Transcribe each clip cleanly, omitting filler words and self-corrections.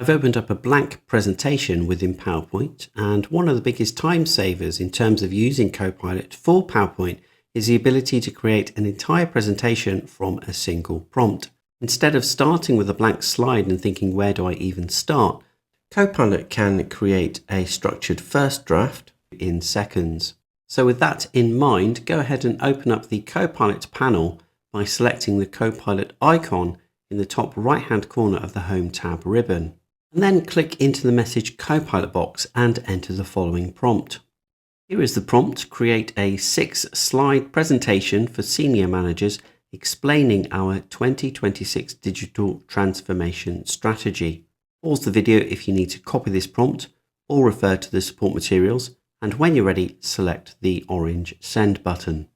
I've opened up a blank presentation within PowerPoint, and one of the biggest time savers in terms of using Copilot for PowerPoint is the ability to create an entire presentation from a single prompt. Instead of starting with a blank slide and thinking, where do I even start? Copilot can create a structured first draft in seconds. So with that in mind, go ahead and open up the Copilot panel by selecting the Copilot icon in the top right-hand corner of the Home tab ribbon. And then click into the message Copilot box and enter the following prompt. Here is the prompt: create a 6-slide presentation for senior managers explaining our 2026 digital transformation strategy. Pause the video if you need to copy this prompt or refer to the support materials, and when you're ready, select the orange send button.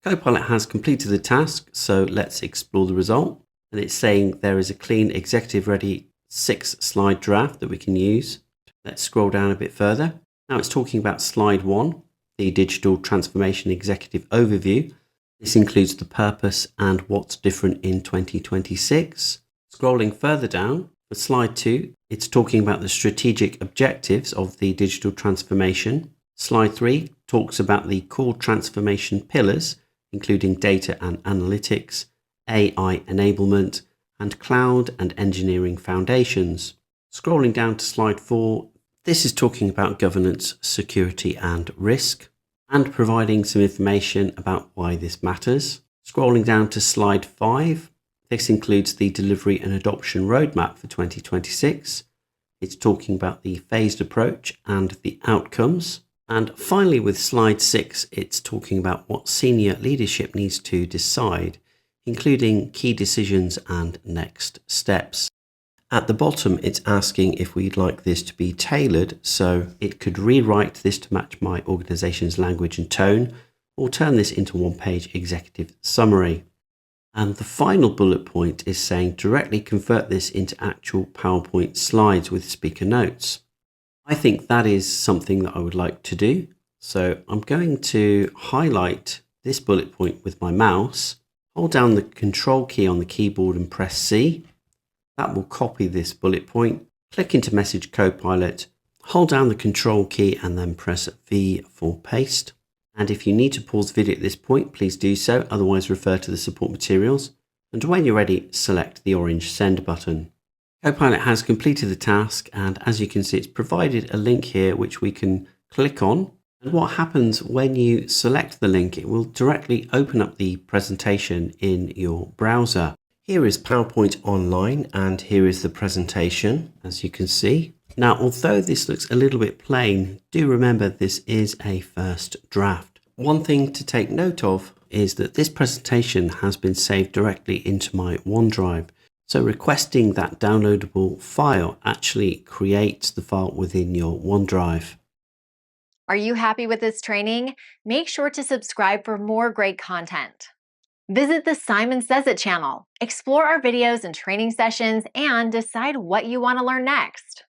Copilot has completed the task, so let's explore the result. And it's saying there is a clean executive ready 6-slide draft that we can use. Let's scroll down a bit further. Now it's talking about slide 1, the digital transformation executive overview. This includes the purpose and what's different in 2026. Scrolling further down, for slide 2, it's talking about the strategic objectives of the digital transformation. Slide 3 talks about the core transformation pillars, including data and analytics, AI enablement, and cloud and engineering foundations. Scrolling down to slide 4, this is talking about governance, security, and risk, and providing some information about why this matters. Scrolling down to slide 5, this includes the delivery and adoption roadmap for 2026. It's talking about the phased approach and the outcomes. And finally, with slide 6, it's talking about what senior leadership needs to decide, including key decisions and next steps. At the bottom, it's asking if we'd like this to be tailored, so it could rewrite this to match my organization's language and tone, or turn this into one-page executive summary. And the final bullet point is saying directly convert this into actual PowerPoint slides with speaker notes. I think that is something that I would like to do. So I'm going to highlight this bullet point with my mouse, hold down the Control key on the keyboard and press C. That will copy this bullet point. Click into Message Copilot, hold down the Control key and then press V for paste. And if you need to pause the video at this point, please do so. Otherwise, refer to the support materials. And when you're ready, select the orange send button. Copilot has completed the task, and as you can see, it's provided a link here which we can click on. And what happens when you select the link, it will directly open up the presentation in your browser. Here is PowerPoint Online, and here is the presentation, as you can see. Now, although this looks a little bit plain, do remember this is a first draft. One thing to take note of is that this presentation has been saved directly into my OneDrive. So requesting that downloadable file actually creates the file within your OneDrive. Are you happy with this training? Make sure to subscribe for more great content. Visit the Simon Says It channel, explore our videos and training sessions, and decide what you want to learn next.